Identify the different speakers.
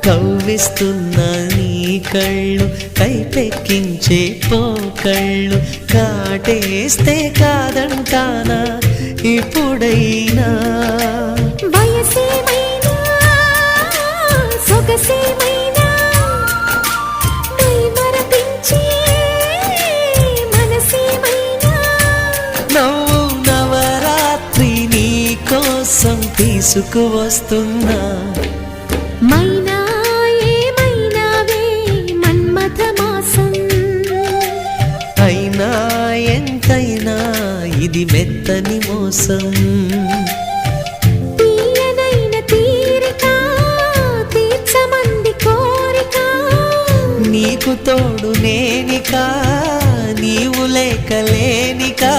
Speaker 1: కవ్విస్తున్న నీ కళ్ళు కైపెక్కించే పోకళ్ళు కాటేస్తే కాదంటానా ఇప్పుడైనా
Speaker 2: వయసేమైనా సొగసేమైనా మరపించే మనసేమైనా
Speaker 1: నవ్వు నవరాత్రి నీ కోసం తీసుకువస్తున్నా
Speaker 2: మైనా ఏమైనావే మన్మథ మాసం
Speaker 1: అయినా ఎంతైనా ఇది మెత్తని మోసం
Speaker 2: తీయనైన తీరిక తీర్చమంది కోరిక
Speaker 1: నీకు తోడు నేనికా నీవు లేక లేనికా